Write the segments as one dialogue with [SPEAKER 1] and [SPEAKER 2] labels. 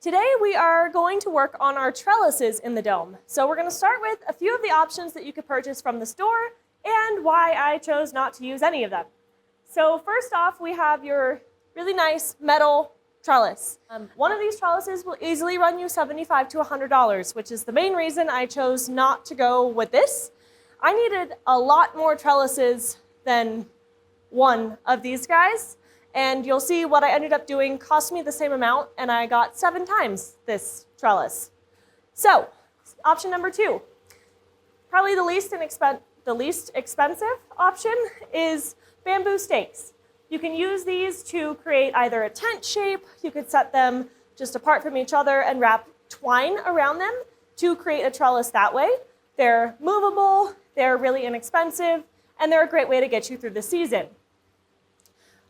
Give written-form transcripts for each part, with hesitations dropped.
[SPEAKER 1] Today we are going to work on our trellises in the dome. So we're going to start with a few of the options that you could purchase from the store and why I chose not to use any of them. So first off, we have your really nice metal trellis. One of these trellises will easily run you $75 to $100, which is the main reason I chose not to go with this. I needed a lot more trellises than one of these guys, and you'll see what I ended up doing cost me the same amount, and I got 7 times this trellis. So, option number 2, probably the least expensive option is bamboo stakes. You can use these to create either a tent shape, you could set them just apart from each other and wrap twine around them to create a trellis that way. They're movable, they're really inexpensive, and they're a great way to get you through the season.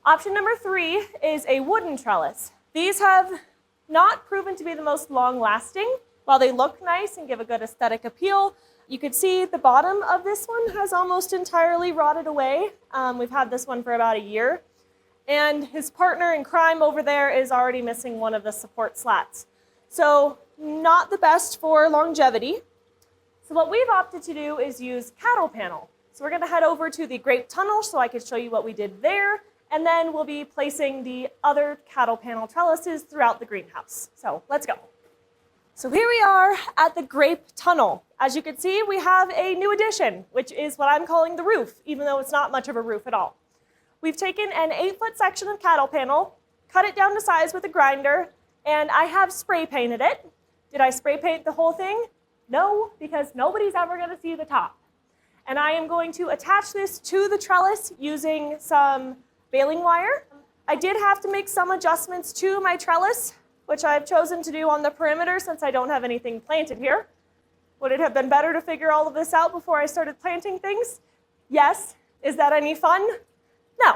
[SPEAKER 1] Option number 3 is a wooden trellis. These have not proven to be the most long-lasting. While they look nice and give a good aesthetic appeal, you could see the bottom of this one has almost entirely rotted away. We've had this one for about a year. And his partner in crime over there is already missing one of the support slats. So not the best for longevity. So what we've opted to do is use cattle panel. So we're going to head over to the grape tunnel so I can show you what we did there, and then we'll be placing the other cattle panel trellises throughout the greenhouse. So let's go. So here we are at the grape tunnel. As you can see, we have a new addition, which is what I'm calling the roof, even though it's not much of a roof at all. We've taken an 8-foot section of cattle panel, cut it down to size with a grinder, and I have spray painted it. Did I spray paint the whole thing? No, because nobody's ever going to see the top. And I am going to attach this to the trellis using some baling wire. I did have to make some adjustments to my trellis, which I've chosen to do on the perimeter since I don't have anything planted here. Would it have been better to figure all of this out before I started planting things? Yes. Is that any fun? No.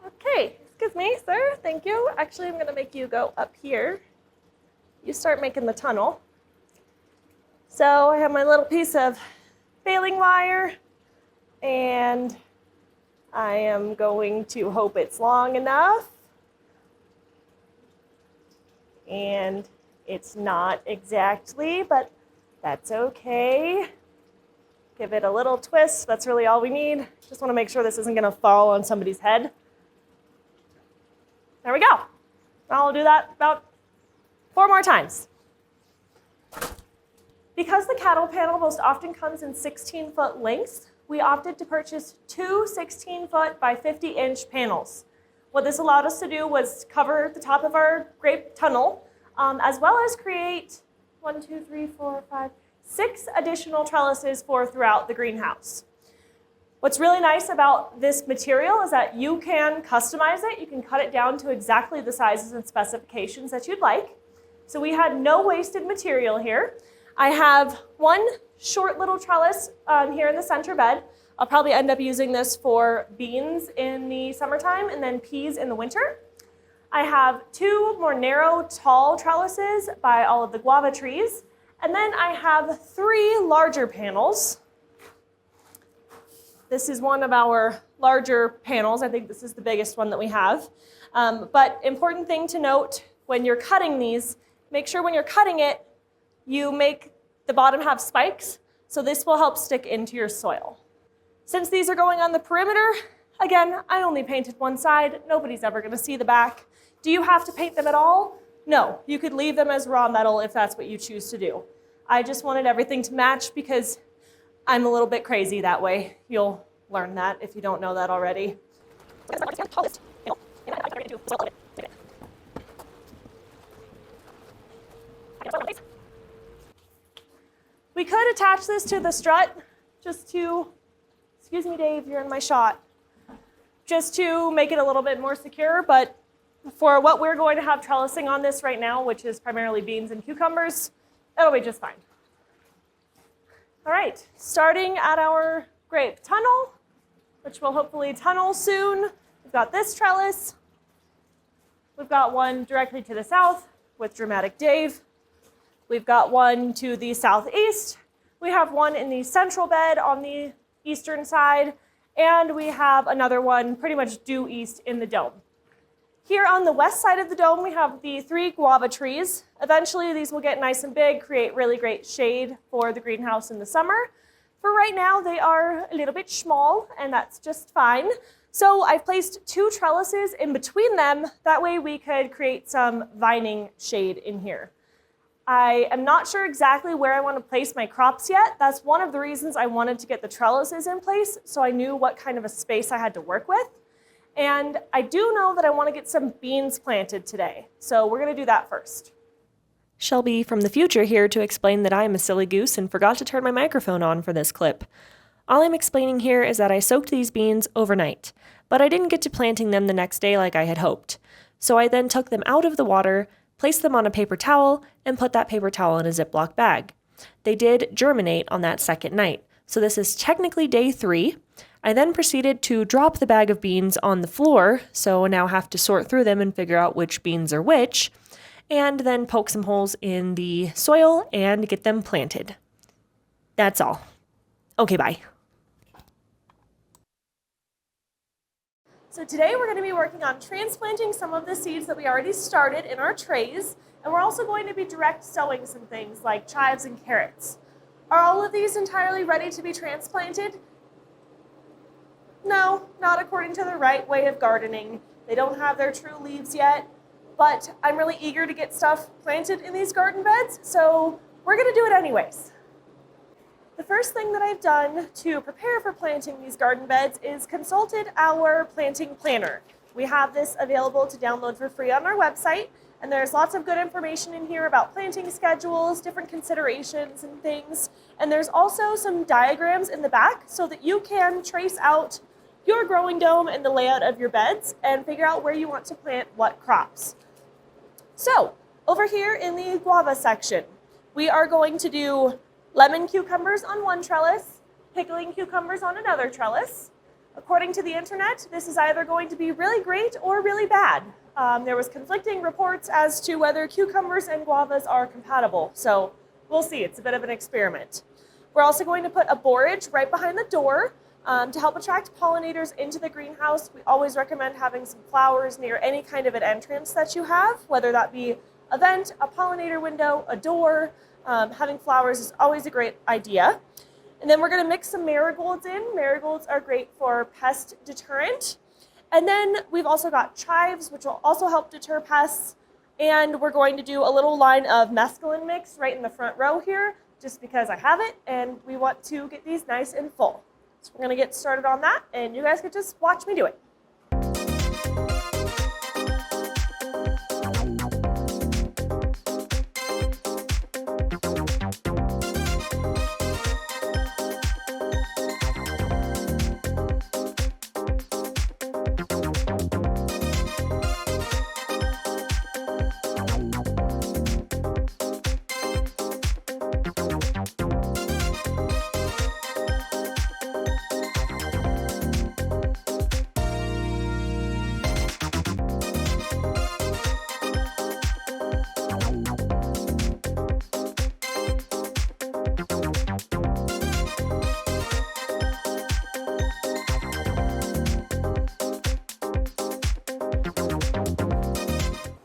[SPEAKER 1] Okay, excuse me, sir. Thank you. Actually, I'm going to make you go up here. You start making the tunnel. So I have my little piece of baling wire, and I am going to hope it's long enough. And it's not exactly, but that's okay. Give it a little twist. That's really all we need. Just want to make sure this isn't going to fall on somebody's head. There we go. I'll do that about 4 more times. Because the cattle panel most often comes in 16-foot lengths, we opted to purchase 2 16-foot by 50-inch panels. What this allowed us to do was cover the top of our grape tunnel, as well as create 6 additional trellises for throughout the greenhouse. What's really nice about this material is that you can customize it. You can cut it down to exactly the sizes and specifications that you'd like. So we had no wasted material here. I have one short little trellis here in the center bed. I'll probably end up using this for beans in the summertime and then peas in the winter. I have 2 more narrow, tall trellises by all of the guava trees. And then I have 3 larger panels. This is one of our larger panels. I think this is the biggest one that we have. But important thing to note when you're cutting these, make sure when you're cutting it, you make the bottom have spikes, so this will help stick into your soil. Since these are going on the perimeter, again, I only painted one side. Nobody's ever going to see the back. Do you have to paint them at all? No, you could leave them as raw metal if that's what you choose to do. I just wanted everything to match because I'm a little bit crazy that way. You'll learn that if you don't know that already. We could attach this to the strut just to, excuse me, Dave, you're in my shot, just to make it a little bit more secure, but for what we're going to have trellising on this right now, which is primarily beans and cucumbers, it'll be just fine. All right, starting at our grape tunnel, which will hopefully tunnel soon. We've got this trellis. We've got one directly to the south with Dramatic Dave. We've got one to the southeast. We have one in the central bed on the eastern side, and we have another one pretty much due east in the dome. Here on the west side of the dome, we have the 3 guava trees. Eventually, these will get nice and big, create really great shade for the greenhouse in the summer. For right now, they are a little bit small, and that's just fine. So I've placed 2 trellises in between them. That way we could create some vining shade in here. I am not sure exactly where I want to place my crops yet. That's one of the reasons I wanted to get the trellises in place, so I knew what kind of a space I had to work with. And I do know that I want to get some beans planted today, so we're going to do that first. Shelby from the future here to explain that I am a silly goose and forgot to turn my microphone on for this clip. All I'm explaining here is that I soaked these beans overnight, but I didn't get to planting them the next day like I had hoped. So I then took them out of the water, placed them on a paper towel, and put that paper towel in a Ziploc bag. They did germinate on that second night, so this is technically day 3. I then proceeded to drop the bag of beans on the floor, so I now have to sort through them and figure out which beans are which, and then poke some holes in the soil and get them planted. That's all. Okay, bye. So today we're going to be working on transplanting some of the seeds that we already started in our trays, and we're also going to be direct sowing some things like chives and carrots. Are all of these entirely ready to be transplanted? No, not according to the right way of gardening. They don't have their true leaves yet, but I'm really eager to get stuff planted in these garden beds, so we're going to do it anyways. The first thing that I've done to prepare for planting these garden beds is consulted our planting planner. We have this available to download for free on our website, and there's lots of good information in here about planting schedules, different considerations and things, and there's also some diagrams in the back so that you can trace out your growing dome and the layout of your beds and figure out where you want to plant what crops. So, over here in the guava section, we are going to do lemon cucumbers on one trellis, pickling cucumbers on another trellis. According to the internet, this is either going to be really great or really bad. There was conflicting reports as to whether cucumbers and guavas are compatible, so we'll see. It's a bit of an experiment. We're also going to put a borage right behind the door to help attract pollinators into the greenhouse. We always recommend having some flowers near any kind of an entrance that you have, whether that be a vent, a pollinator window, a door. Having flowers is always a great idea. And then we're going to mix some marigolds in. Marigolds are great for pest deterrent. And then we've also got chives, which will also help deter pests. And we're going to do a little line of mesclun mix right in the front row here, just because I have it, and we want to get these nice and full. So we're going to get started on that, and you guys can just watch me do it.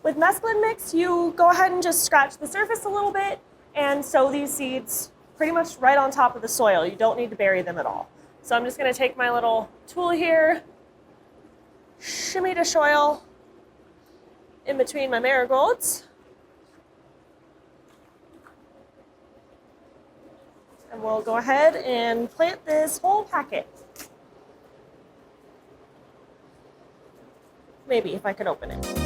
[SPEAKER 1] With mesclun mix, you go ahead and just scratch the surface a little bit and sow these seeds pretty much right on top of the soil. You don't need to bury them at all. So I'm just going to take my little tool here, shimmy to soil in between my marigolds. And we'll go ahead and plant this whole packet. Maybe if I could open it.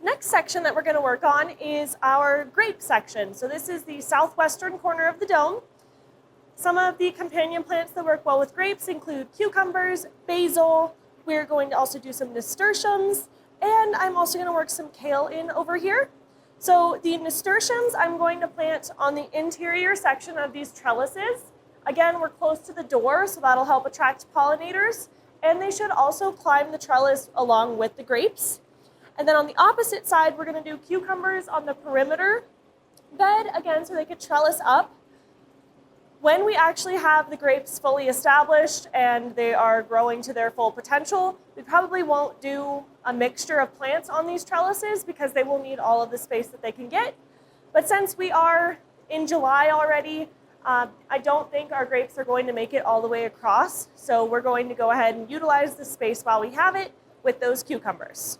[SPEAKER 1] Next section that we're going to work on is our grape section. So this is the southwestern corner of the dome. Some of the companion plants that work well with grapes include cucumbers, basil. We're going to also do some nasturtiums, and I'm also going to work some kale in over here. So the nasturtiums I'm going to plant on the interior section of these trellises. Again, we're close to the door, so that'll help attract pollinators, and they should also climb the trellis along with the grapes. And then on the opposite side, we're going to do cucumbers on the perimeter bed, again, so they could trellis up. When we actually have the grapes fully established and they are growing to their full potential, we probably won't do a mixture of plants on these trellises because they will need all of the space that they can get. But since we are in July already, I don't think our grapes are going to make it all the way across. So we're going to go ahead and utilize the space while we have it with those cucumbers.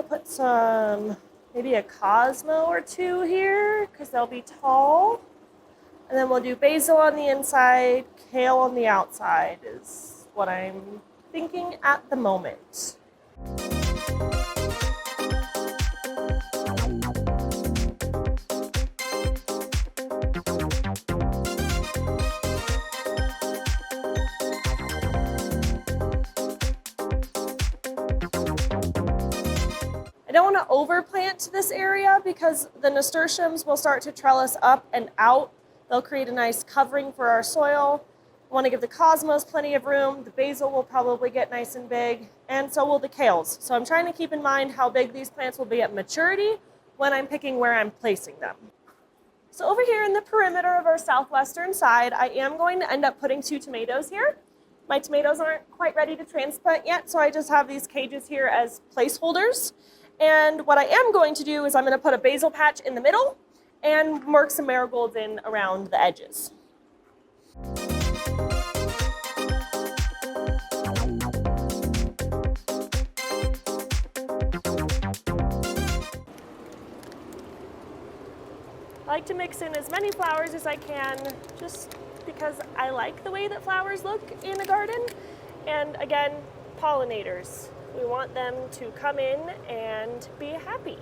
[SPEAKER 1] Put some, maybe a Cosmo or two here because they'll be tall. And then we'll do basil on the inside, kale on the outside is what I'm thinking at the moment. I don't want to overplant this area because the nasturtiums will start to trellis up and out. They'll create a nice covering for our soil. I want to give the cosmos plenty of room. The basil will probably get nice and big, and so will the kales. So I'm trying to keep in mind how big these plants will be at maturity when I'm picking where I'm placing them. So over here in the perimeter of our southwestern side, I am going to end up putting 2 tomatoes here. My tomatoes aren't quite ready to transplant yet, so I just have these cages here as placeholders. And what I am going to do is I'm going to put a basil patch in the middle and work some marigolds in around the edges. I like to mix in as many flowers as I can just because I like the way that flowers look in a garden. And again, pollinators. We want them to come in and be happy.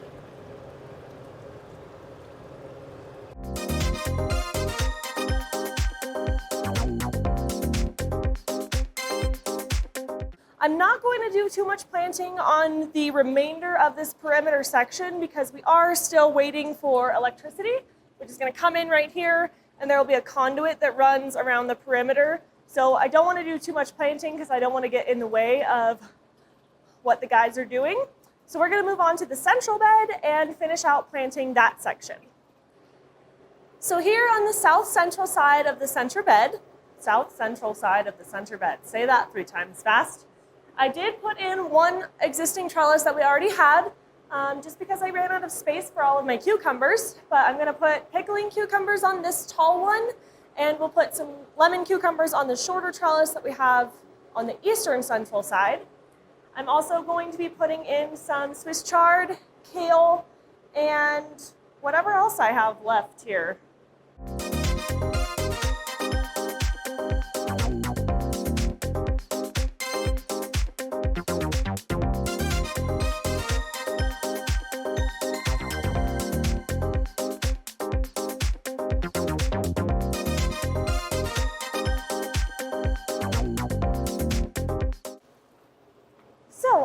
[SPEAKER 1] I'm not going to do too much planting on the remainder of this perimeter section because we are still waiting for electricity, which is going to come in right here, and there will be a conduit that runs around the perimeter. So I don't want to do too much planting because I don't want to get in the way of what the guys are doing. So we're going to move on to the central bed and finish out planting that section. So here on the south central side of the center bed, say that 3 times fast, I did put in 1 existing trellis that we already had just because I ran out of space for all of my cucumbers, but I'm going to put pickling cucumbers on this tall one, and we'll put some lemon cucumbers on the shorter trellis that we have on the eastern central side. I'm also going to be putting in some Swiss chard, kale, and whatever else I have left here.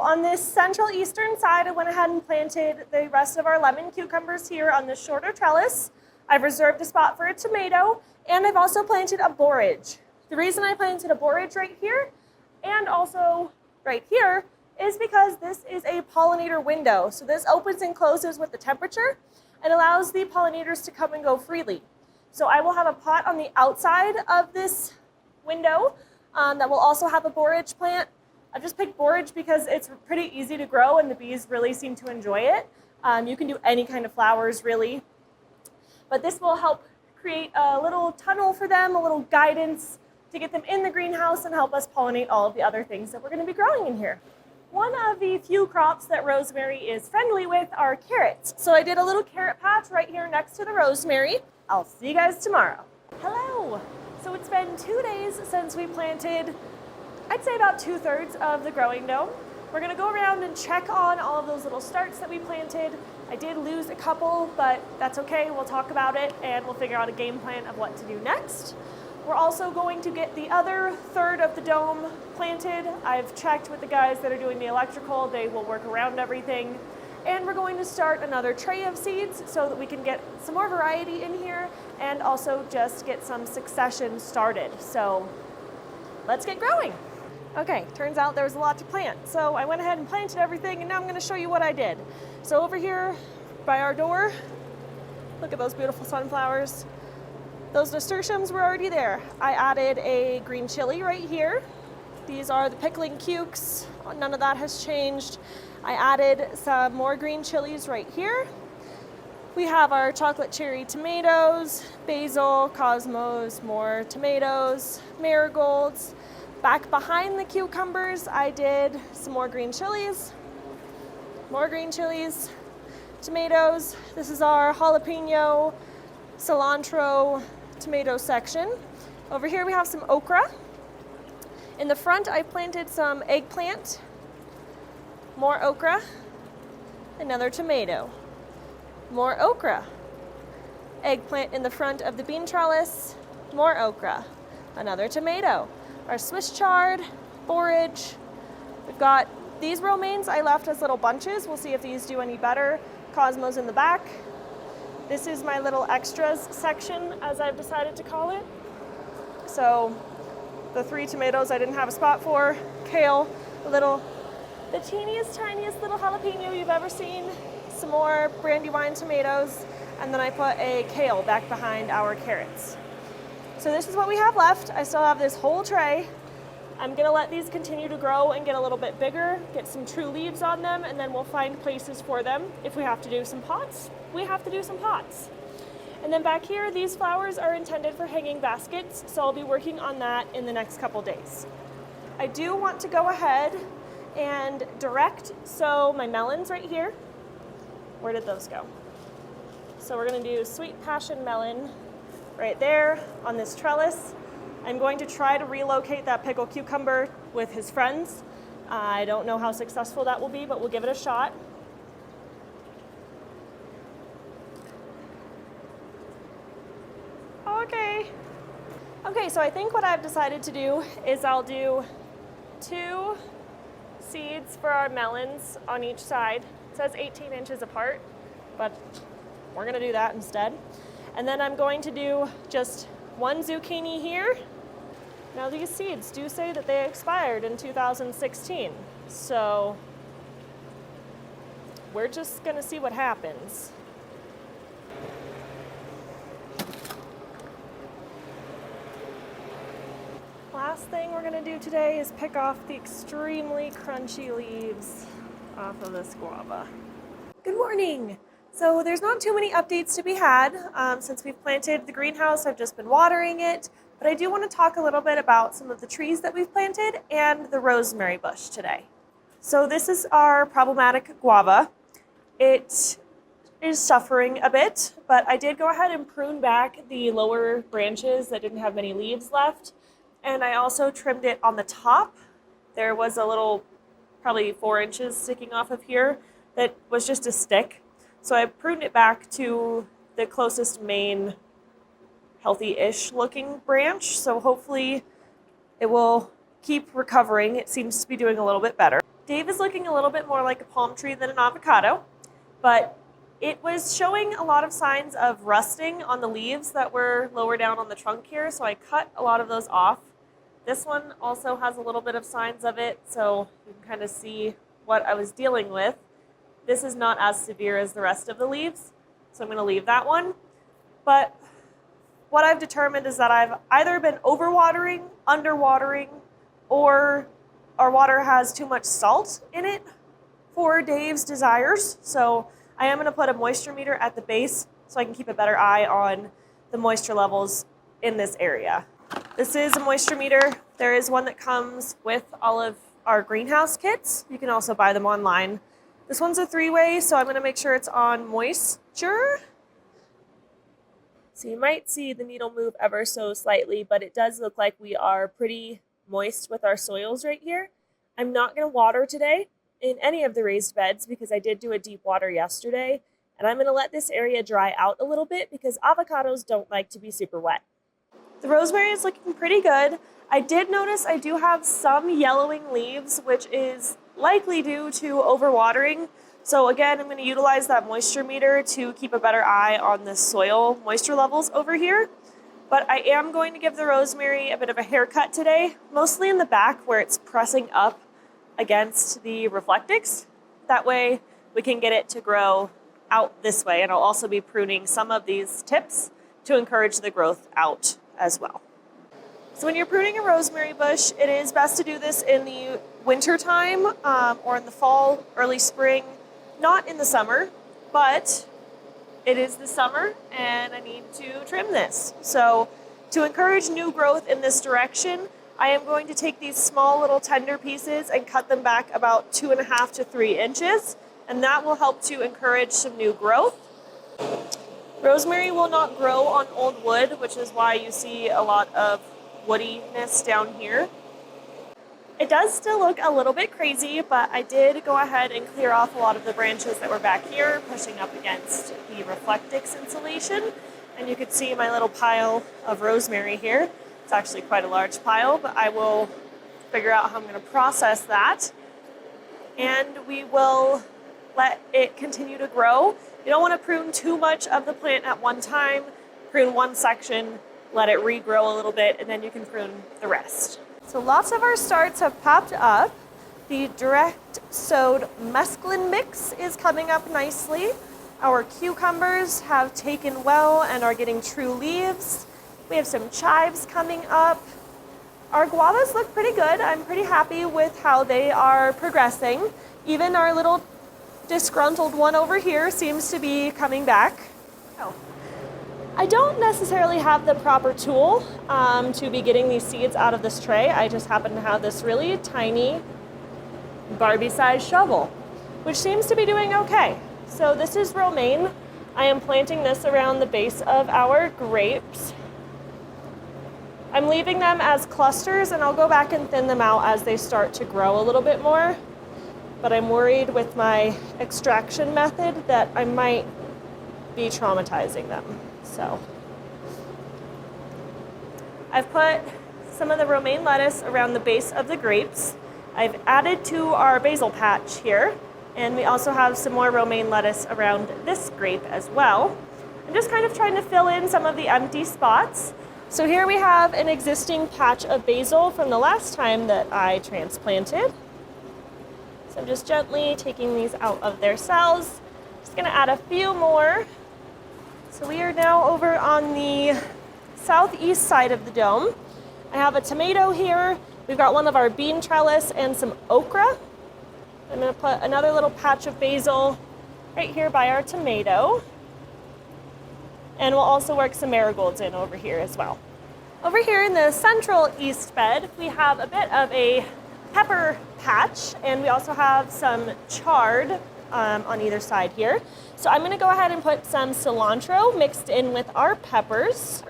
[SPEAKER 1] On this central eastern side, I went ahead and planted the rest of our lemon cucumbers here on the shorter trellis. I've reserved a spot for a tomato, and I've also planted a borage. The reason I planted a borage right here and also right here is because this is a pollinator window. So this opens and closes with the temperature and allows the pollinators to come and go freely. So I will have a pot on the outside of this window that will also have a borage plant. I've just picked borage because it's pretty easy to grow and the bees really seem to enjoy it. You can do any kind of flowers really, but this will help create a little tunnel for them, a little guidance to get them in the greenhouse and help us pollinate all of the other things that we're going to be growing in here. One of the few crops that rosemary is friendly with are carrots. So I did a little carrot patch right here next to the rosemary. I'll see you guys tomorrow. Hello! So it's been 2 days since we planted, I'd say about 2/3 of the growing dome. We're gonna go around and check on all of those little starts that we planted. I I did lose a couple, but that's okay. We'll talk about it and we'll figure out a game plan of what to do next. We're also going to get the other third of the dome planted. I've checked with the guys that are doing the electrical. They will work around everything. And we're going to start another tray of seeds so that we can get some more variety in here and also just get some succession started. So let's get growing. Okay, turns out there was a lot to plant. So I went ahead and planted everything, and now I'm going to show you what I did. So over here by our door, look at those beautiful sunflowers. Those nasturtiums were already there. I added a green chili right here. These are the pickling cukes. None of that has changed. I added some more green chilies right here. We have our chocolate cherry tomatoes, basil, cosmos, more tomatoes, marigolds. Back behind the cucumbers, I did some more green chilies, tomatoes. This is our jalapeno, cilantro, tomato section. Over here we have some okra. In the front, I planted some eggplant, more okra, another tomato, more okra, eggplant in the front of the bean trellis, more okra, another tomato, our Swiss chard, borage. We've got these romaines I left as little bunches. We'll see if these do any better. Cosmos in the back. This is my little extras section, as I've decided to call it. So the 3 tomatoes I didn't have a spot for, kale, the teeniest, tiniest little jalapeno you've ever seen, some more brandywine tomatoes, and then I put a kale back behind our carrots. So this is what we have left. I still have this whole tray. I'm gonna let these continue to grow and get a little bit bigger, get some true leaves on them, and then we'll find places for them. If we have to do some pots, we have to do some pots. And then back here, these flowers are intended for hanging baskets, so I'll be working on that in the next couple days. I do want to go ahead and direct, so my melons right here, where did those go? So we're gonna do sweet passion melon right there on this trellis. I'm going to try to relocate that pickle cucumber with his friends. I don't know how successful that will be, but we'll give it a shot. Okay, so I think what I've decided to do is I'll do 2 seeds for our melons on each side. It says 18 inches apart, but we're gonna do that instead. And then I'm going to do just 1 zucchini here. Now these seeds do say that they expired in 2016, so we're just gonna see what happens. Last thing we're gonna do today is pick off the extremely crunchy leaves off of this guava. Good morning. So there's not too many updates to be had. Since we've planted the greenhouse, I've just been watering it, but I do want to talk a little bit about some of the trees that we've planted and the rosemary bush today. So this is our problematic guava. It is suffering a bit, but I did go ahead and prune back the lower branches that didn't have many leaves left. And I also trimmed it on the top. There was a little, probably 4 inches sticking off of here that was just a stick. So I pruned it back to the closest main healthy-ish looking branch. So hopefully it will keep recovering. It seems to be doing a little bit better. Dave is looking a little bit more like a palm tree than an avocado, but it was showing a lot of signs of rusting on the leaves that were lower down on the trunk here. So I cut a lot of those off. This one also has a little bit of signs of it, so you can kind of see what I was dealing with. This is not as severe as the rest of the leaves, so I'm going to leave that one. But what I've determined is that I've either been overwatering, underwatering, or our water has too much salt in it for Dave's desires. So I am going to put a moisture meter at the base so I can keep a better eye on the moisture levels in this area. This is a moisture meter. There is one that comes with all of our greenhouse kits. You can also buy them online. This one's a 3-way, so I'm going to make sure it's on moisture. So you might see the needle move ever so slightly, but it does look like we are pretty moist with our soils right here. I'm not going to water today in any of the raised beds because I did do a deep water yesterday, And I'm going to let this area dry out a little bit because avocados don't like to be super wet. The rosemary is looking pretty good. I did notice I do have some yellowing leaves, which is likely due to overwatering. So again, I'm going to utilize that moisture meter to keep a better eye on the soil moisture levels over here. But I am going to give the rosemary a bit of a haircut today, mostly in the back where it's pressing up against the reflectix. That way we can get it to grow out this way. And I'll also be pruning some of these tips to encourage the growth out as well. So when you're pruning a rosemary bush, it is best to do this in the winter time or in the fall, early spring, not in the summer, but it is the summer and I need to trim this. So to encourage new growth in this direction, I am going to take these small little tender pieces and cut them back about 2.5 to 3 inches, and that will help to encourage some new growth. Rosemary will not grow on old wood, which is why you see a lot of woodiness down here. It does still look a little bit crazy, but I did go ahead and clear off a lot of the branches that were back here, pushing up against the reflectix insulation. And you can see my little pile of rosemary here. It's actually quite a large pile, but I will figure out how I'm going to process that. And we will let it continue to grow. You don't want to prune too much of the plant at one time. Prune one section, let it regrow a little bit, and then you can prune the rest. So lots of our starts have popped up. The direct sowed mesclun mix is coming up nicely. Our cucumbers have taken well and are getting true leaves. We have some chives coming up. Our guavas look pretty good. I'm pretty happy with how they are progressing. Even our little disgruntled one over here seems to be coming back. Oh. I don't necessarily have the proper tool to be getting these seeds out of this tray. I just happen to have this really tiny Barbie-sized shovel, which seems to be doing okay. So this is romaine. I am planting this around the base of our grapes. I'm leaving them as clusters, and I'll go back and thin them out as they start to grow a little bit more. But I'm worried with my extraction method that I might be traumatizing them. So I've put some of the romaine lettuce around the base of the grapes. I've added to our basil patch here, and we also have some more romaine lettuce around this grape as well. I'm just kind of trying to fill in some of the empty spots. So here we have an existing patch of basil from the last time that I transplanted. So I'm just gently taking these out of their cells. Just gonna add a few more. So we are now over on the southeast side of the dome. I have a tomato here. We've got one of our bean trellis and some okra. I'm gonna put another little patch of basil right here by our tomato. And we'll also work some marigolds in over here as well. Over here in the central east bed, we have a bit of a pepper patch, and we also have some chard on either side here. So I'm gonna go ahead and put some cilantro mixed in with our peppers.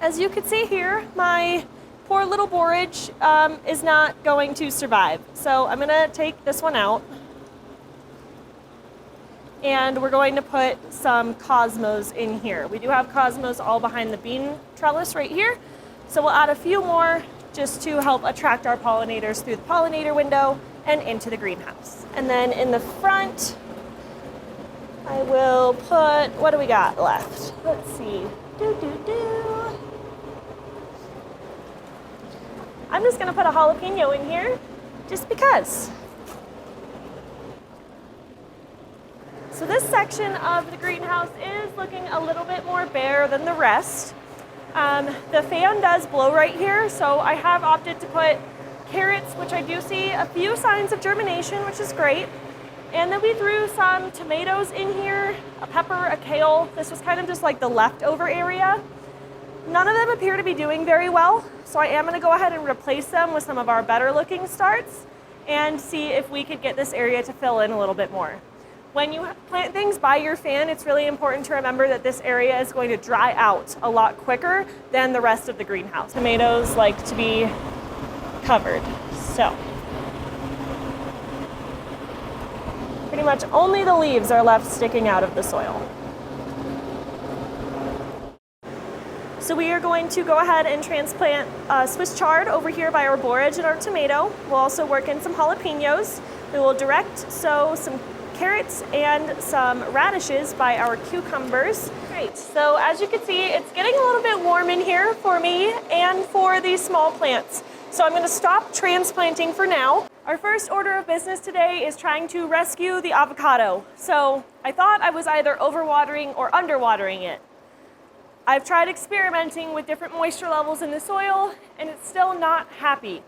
[SPEAKER 1] As you can see here, my poor little borage is not going to survive. So I'm gonna take this one out. And we're going to put some cosmos in here. We do have cosmos all behind the bean trellis right here. So we'll add a few more just to help attract our pollinators through the pollinator window and into the greenhouse. And then in the front, I will put, what do we got left? Let's see. I'm just gonna put a jalapeno in here just because. So this section of the greenhouse is looking a little bit more bare than the rest. The fan does blow right here, so I have opted to put carrots, which I do see a few signs of germination, which is great. And then we threw some tomatoes in here, a pepper, a kale. This was kind of just like the leftover area. None of them appear to be doing very well, so I am gonna go ahead and replace them with some of our better looking starts and see if we could get this area to fill in a little bit more. When you plant things by your fan, it's really important to remember that this area is going to dry out a lot quicker than the rest of the greenhouse. Tomatoes like to be covered, so. Pretty much only the leaves are left sticking out of the soil. So we are going to go ahead and transplant Swiss chard over here by our borage and our tomato. We'll also work in some jalapenos. We will direct sow some carrots and some radishes by our cucumbers. Great, so as you can see, it's getting a little bit warm in here for me and for these small plants. So I'm gonna stop transplanting for now. Our first order of business today is trying to rescue the avocado. So I thought I was either overwatering or underwatering it. I've tried experimenting with different moisture levels in the soil, and it's still not happy.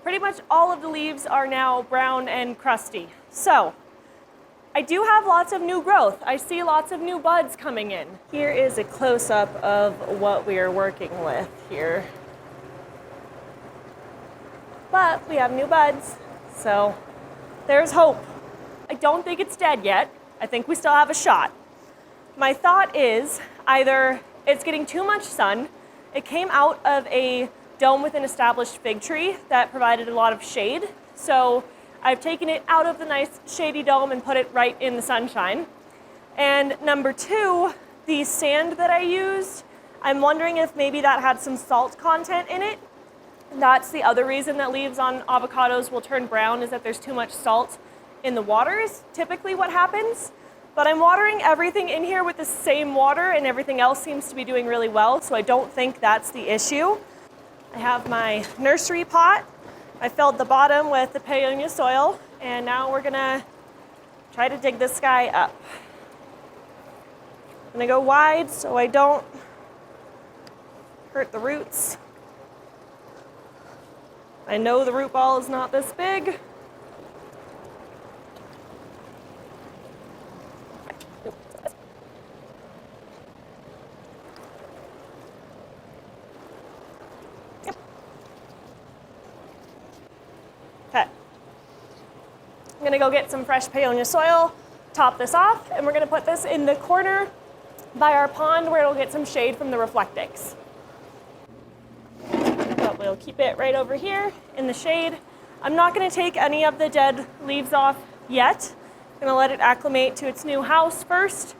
[SPEAKER 1] Pretty much all of the leaves are now brown and crusty. So I do have lots of new growth. I see lots of new buds coming in. Here is a close-up of what we are working with here. But we have new buds, so there's hope. I don't think it's dead yet. I think we still have a shot. My thought is either it's getting too much sun. It came out of a dome with an established fig tree that provided a lot of shade. So I've taken it out of the nice shady dome and put it right in the sunshine. And number two, the sand that I used, I'm wondering if maybe that had some salt content in it. That's the other reason that leaves on avocados will turn brown, is that there's too much salt in the water is typically what happens. But I'm watering everything in here with the same water and everything else seems to be doing really well, so I don't think that's the issue. I have my nursery pot. I filled the bottom with the paella soil, and now we're gonna try to dig this guy up. I'm gonna go wide so I don't hurt the roots. I know the root ball is not this big. Okay. I'm gonna go get some fresh paella soil, top this off, and we're gonna put this in the corner by our pond where it'll get some shade from the reflectix. But we'll keep it right over here in the shade. I'm not gonna take any of the dead leaves off yet. I'm gonna let it acclimate to its new house first.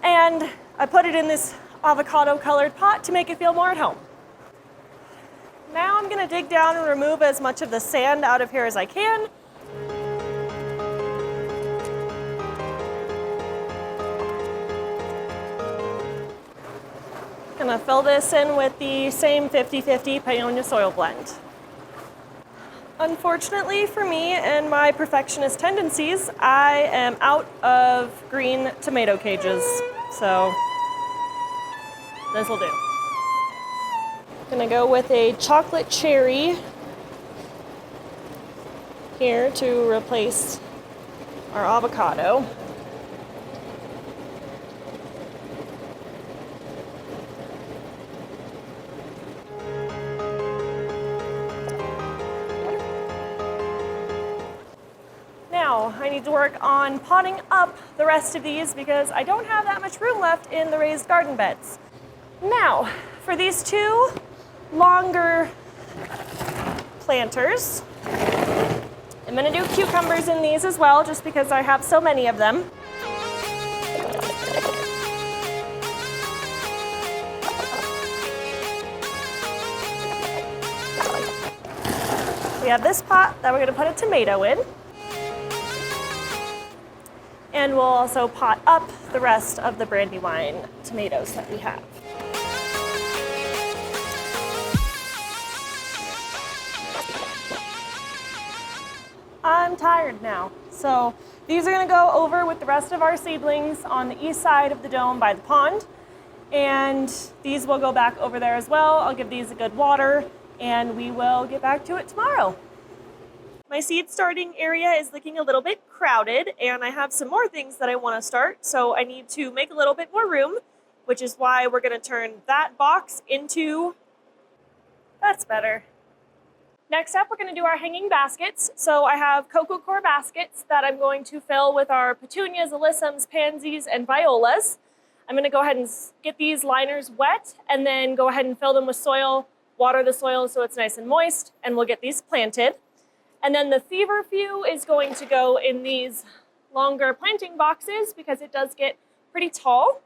[SPEAKER 1] And I put it in this avocado colored pot to make it feel more at home. Now I'm gonna dig down and remove as much of the sand out of here as I can. Gonna fill this in with the same 50-50 paella soil blend. Unfortunately for me and my perfectionist tendencies, I am out of green tomato cages, so this will do. Gonna go with a chocolate cherry here to replace our avocado. Now, I need to work on potting up the rest of these because I don't have that much room left in the raised garden beds. Now, for these two longer planters, I'm gonna do cucumbers in these as well, just because I have so many of them. We have this pot that we're gonna put a tomato in. And we'll also pot up the rest of the brandywine tomatoes that we have. I'm tired now. So these are gonna go over with the rest of our seedlings on the east side of the dome by the pond. And these will go back over there as well. I'll give these a good water and we will get back to it tomorrow. My seed starting area is looking a little bit crowded and I have some more things that I want to start, so I need to make a little bit more room, which is why we're going to turn that box into, that's better. Next up, we're going to do our hanging baskets. So I have cocoa core baskets that I'm going to fill with our petunias, alyssums, pansies, and violas. I'm going to go ahead and get these liners wet and then go ahead and fill them with soil, water the soil so it's nice and moist, and we'll get these planted. And then the feverfew is going to go in these longer planting boxes because it does get pretty tall.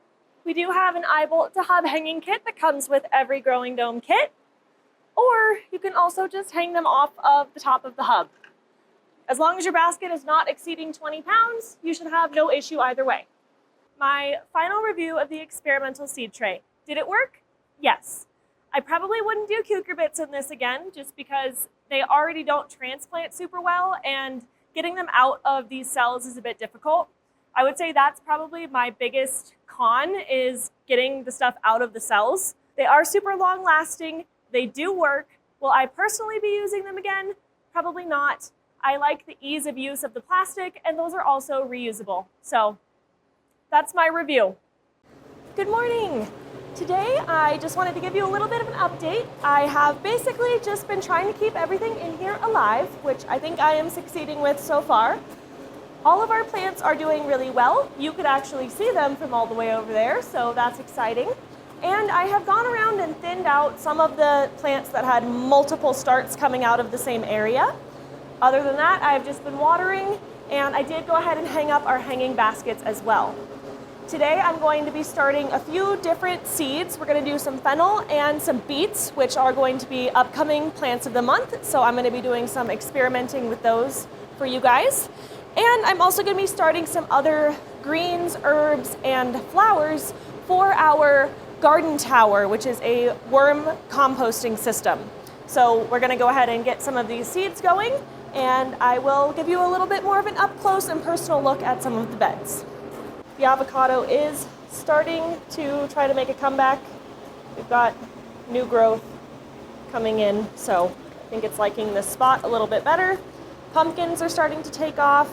[SPEAKER 1] We do have an eye bolt to hub hanging kit that comes with every growing dome kit, or you can also just hang them off of the top of the hub. As long as your basket is not exceeding 20 pounds, you should have no issue either way. My final review of the experimental seed tray. Did it work? Yes. I probably wouldn't do cucurbits in this again just because they already don't transplant super well, and getting them out of these cells is a bit difficult. I would say that's probably my biggest con, is getting the stuff out of the cells. They are super long lasting. They do work. Will I personally be using them again? Probably not. I like the ease of use of the plastic, and those are also reusable. So that's my review. Good morning. Today, I just wanted to give you a little bit of an update. I have basically just been trying to keep everything in here alive, which I think I am succeeding with so far. All of our plants are doing really well. You could actually see them from all the way over there, so that's exciting. And I have gone around and thinned out some of the plants that had multiple starts coming out of the same area. Other than that, I've just been watering, and I did go ahead and hang up our hanging baskets as well. Today, I'm going to be starting a few different seeds. We're going to do some fennel and some beets, which are going to be upcoming plants of the month. So I'm going to be doing some experimenting with those for you guys. And I'm also going to be starting some other greens, herbs, and flowers for our garden tower, which is a worm composting system. So we're going to go ahead and get some of these seeds going, and I will give you a little bit more of an up-close and personal look at some of the beds. The avocado is starting to try to make a comeback. We've got new growth coming in, so I think it's liking this spot a little bit better. Pumpkins are starting to take off.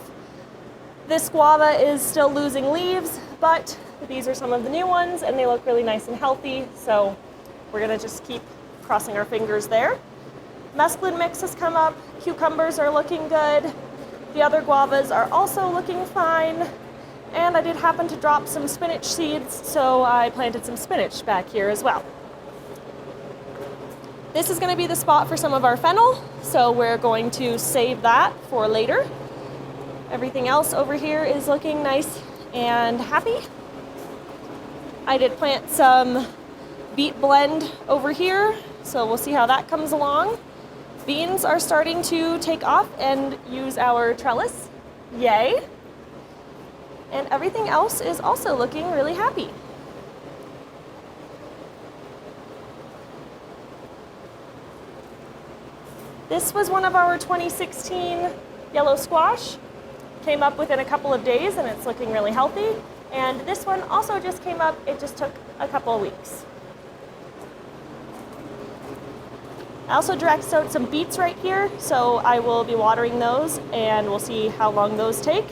[SPEAKER 1] This guava is still losing leaves, but these are some of the new ones, and they look really nice and healthy, so we're gonna just keep crossing our fingers there. Mesclun mix has come up. Cucumbers are looking good. The other guavas are also looking fine. And I did happen to drop some spinach seeds, so I planted some spinach back here as well. This is going to be the spot for some of our fennel, so we're going to save that for later. Everything else over here is looking nice and happy. I did plant some beet blend over here, so we'll see how that comes along. Beans are starting to take off and use our trellis. Yay! And everything else is also looking really happy. This was one of our 2016 yellow squash. Came up within a couple of days, and it's looking really healthy. And this one also just came up. It just took a couple of weeks. I also direct sowed some beets right here, so I will be watering those, and we'll see how long those take.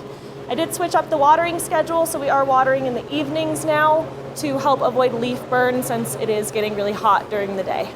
[SPEAKER 1] I did switch up the watering schedule, so we are watering in the evenings now to help avoid leaf burn since it is getting really hot during the day.